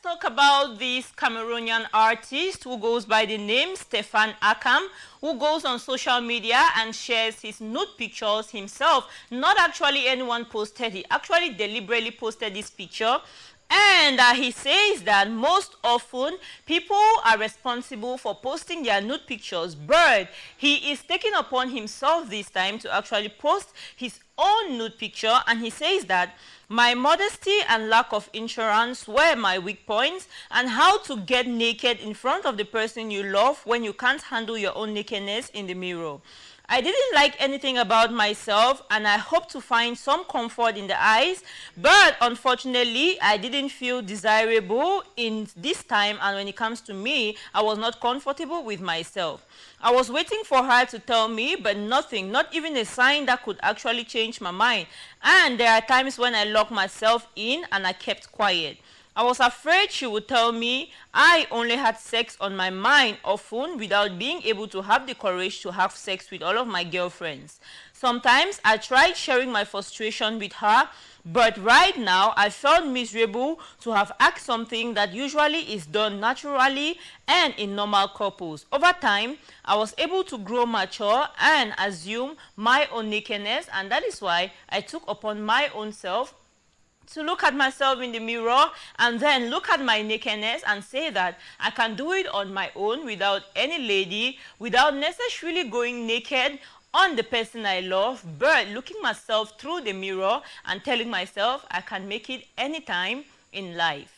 talk about this Cameroonian artist who goes by the name Stefan Akam, who goes on social media and shares his nude pictures himself. Not actually anyone posted, he actually deliberately posted this picture. And he says that most often people are responsible for posting their nude pictures, but he is taking upon himself this time to actually post his own nude picture. And he says that my modesty and lack of insurance were my weak points, and how to get naked in front of the person you love when you can't handle your own nakedness in the mirror. I didn't like anything about myself, and I hoped to find some comfort in the eyes, but unfortunately, I didn't feel desirable in this time, and when it comes to me, I was not comfortable with myself. I was waiting for her to tell me, but nothing, not even a sign that could actually change my mind. And there are times when I locked myself in and I kept quiet. I was afraid she would tell me I only had sex on my mind often without being able to have the courage to have sex with all of my girlfriends. Sometimes I tried sharing my frustration with her, but right now I felt miserable to have asked something that usually is done naturally and in normal couples. Over time, I was able to grow mature and assume my own nakedness, and that is why I took upon my own self to look at myself in the mirror and then look at my nakedness and say that I can do it on my own without any lady, without necessarily going naked on the person I love, but looking myself through the mirror and telling myself I can make it anytime in life.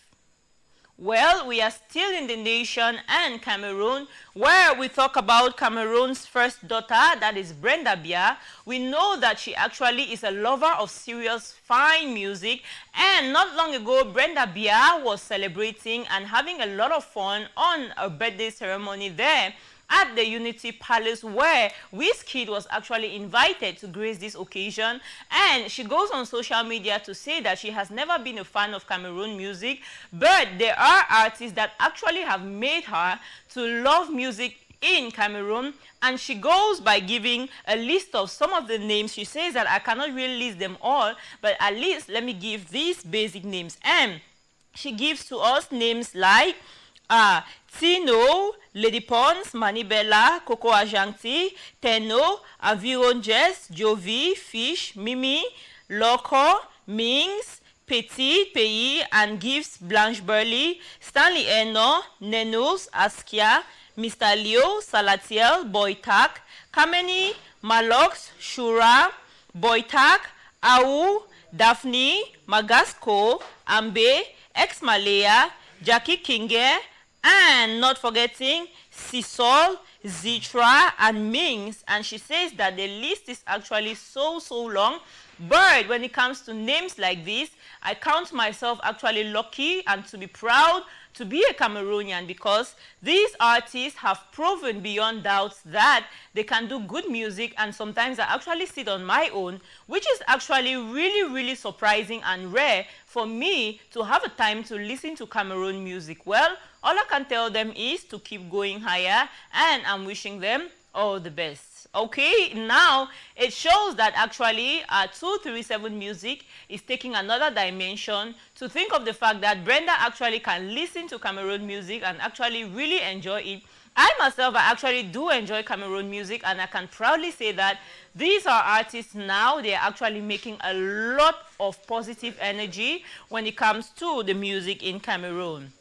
Well, we are still in the nation and Cameroon, where we talk about Cameroon's first daughter, that is Brenda Biya. We know that she actually is a lover of serious, fine music, and not long ago, Brenda Biya was celebrating and having a lot of fun on a birthday ceremony there at the Unity Palace, where Wizkid was actually invited to grace this occasion. And she goes on social media to say that she has never been a fan of Cameroon music, but there are artists that actually have made her to love music in Cameroon, and she goes by giving a list of some of the names. She says that I cannot really list them all, but at least let me give these basic names. And she gives to us names like Tino, Lady Pons, Manibella, Coco Ajanti, Teno, Aviron Jess, Jovi, Fish, Mimi, Loco, Mings, Petit, Pays, and Gives Blanche Burley, Stanley Eno, Nenos, Askia, Mr. Leo, Salatiel, Boytak, Kameni, Malox, Shura, Boytak, Au, Daphne, Magasco, Ambe, Ex-Malaya, Jackie Kinge, and not forgetting Sisol, Zitra, and Mings. And she says that the list is actually so long, but when it comes to names like this, I count myself actually lucky and to be proud to be a Cameroonian, because these artists have proven beyond doubt that they can do good music, and sometimes I actually sit on my own, which is actually really surprising and rare for me to have a time to listen to Cameroon music. Well, all I can tell them is to keep going higher, and I'm wishing them all the best. Okay, now it shows that actually 237 Music is taking another dimension to think of the fact that Brenda actually can listen to Cameroon music and actually really enjoy it. I myself, I actually do enjoy Cameroon music, and I can proudly say that these are artists now. They are actually making a lot of positive energy when it comes to the music in Cameroon.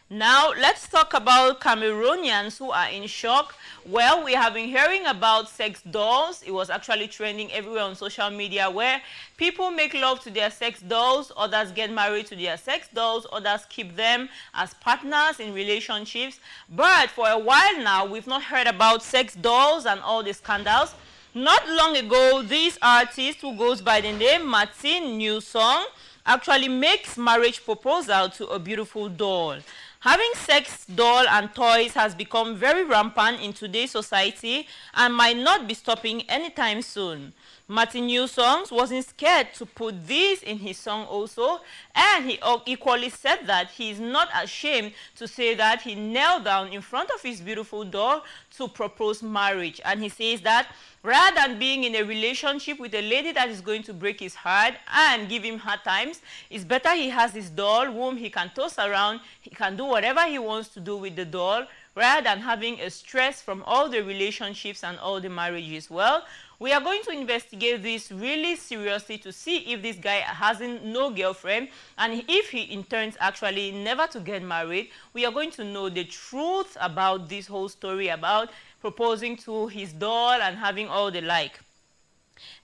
Now, let's talk about Cameroonians who are in shock. Well, we have been hearing about sex dolls. It was actually trending everywhere on social media, where people make love to their sex dolls, others get married to their sex dolls, others keep them as partners in relationships. But for a while now, we've not heard about sex dolls and all the scandals. Not long ago, this artist who goes by the name Martin Newsong actually makes marriage proposal to a beautiful doll. Having sex doll and toys has become very rampant in today's society and might not be stopping anytime soon. Martin New Songs wasn't scared to put this in his song also, and he equally said that he is not ashamed to say that he knelt down in front of his beautiful doll to propose marriage. And he says that rather than being in a relationship with a lady that is going to break his heart and give him hard times, it's better he has his doll whom he can toss around, he can do whatever he wants to do with the doll, rather than having a stress from all the relationships and all the marriages. Well, we are going to investigate this really seriously to see if this guy hasn't no girlfriend, and if he intends actually never to get married. We are going to know the truth about this whole story about proposing to his doll and having all the like.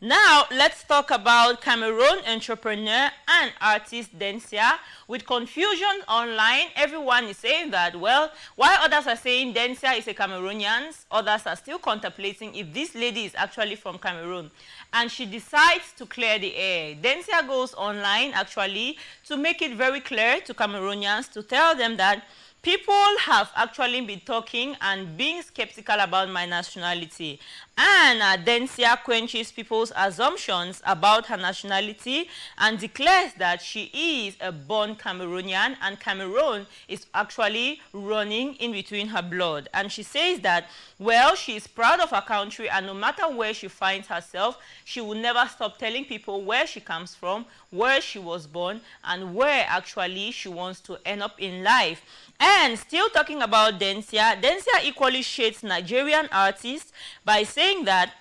Now, let's talk about Cameroon entrepreneur and artist Dencia. With confusion online, everyone is saying that, well, while others are saying Dencia is a Cameroonian, others are still contemplating if this lady is actually from Cameroon. And she decides to clear the air. Dencia goes online, actually, to make it very clear to Cameroonians, to tell them that people have actually been talking and being skeptical about my nationality. And Dencia quenches people's assumptions about her nationality and declares that she is a born Cameroonian and Cameroon is actually running in between her blood. And she says that, well, she is proud of her country and no matter where she finds herself, she will never stop telling people where she comes from, where she was born, and where actually she wants to end up in life. And still talking about Dencia, Dencia equally shades Nigerian artists by saying that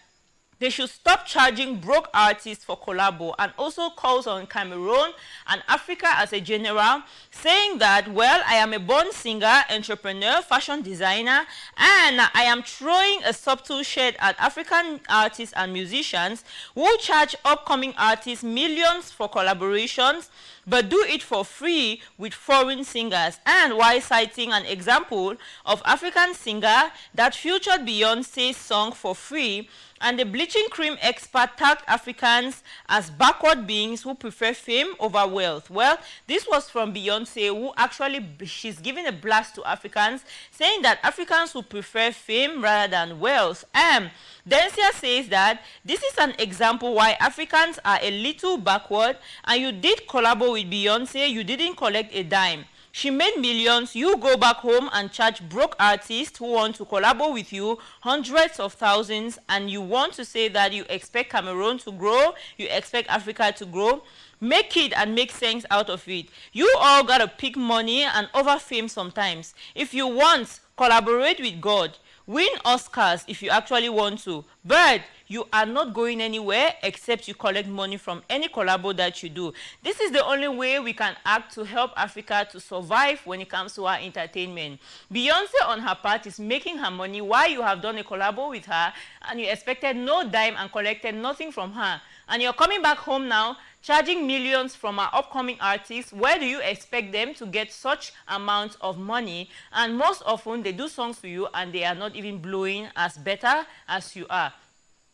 they should stop charging broke artists for collabo, and also calls on Cameroon and Africa as a general, saying that, well, I am a born singer, entrepreneur, fashion designer, and I am throwing a subtle shade at African artists and musicians who charge upcoming artists millions for collaborations, but do it for free with foreign singers. And while citing an example of African singer that featured Beyonce's song for free, and the bleaching cream expert tagged Africans as backward beings who prefer fame over wealth. Well, this was from Beyonce, who actually, she's giving a blast to Africans, saying that Africans who prefer fame rather than wealth. And Dencia says that this is an example why Africans are a little backward, and you did collabo with Beyonce, you didn't collect a dime. She made millions, you go back home and charge broke artists who want to collabo with you hundreds of thousands, and you want to say that you expect Cameroon to grow, you expect Africa to grow. Make it and make sense out of it. You all gotta pick money and over fame sometimes. If you want, collaborate with God. Win Oscars if you actually want to, but you are not going anywhere except you collect money from any collabo that you do. This is the only way we can act to help Africa to survive when it comes to our entertainment. Beyonce on her part is making her money while you have done a collabo with her and you expected no dime and collected nothing from her. And you're coming back home now charging millions from our upcoming artists. Where do you expect them to get such amounts of money? And most often they do songs for you and they are not even blowing as better as you are.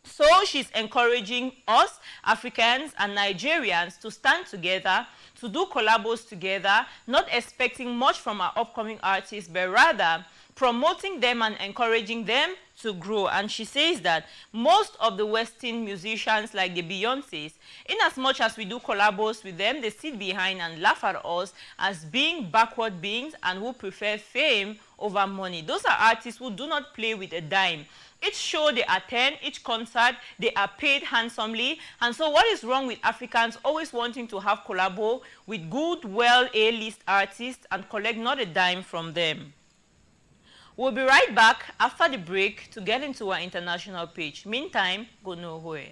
So she's encouraging us, Africans and Nigerians, to stand together, to do collabos together, not expecting much from our upcoming artists, but rather promoting them and encouraging them to grow. And she says that most of the Western musicians like the Beyoncés, in as much as we do collabos with them, they sit behind and laugh at us as being backward beings and who prefer fame over money. Those are artists who do not play with a dime. Each show they attend, each concert, they are paid handsomely. And so what is wrong with Africans always wanting to have collabo with good, well, A-list artists and collect not a dime from them? We'll be right back after the break to get into our international page. Meantime, go nowhere.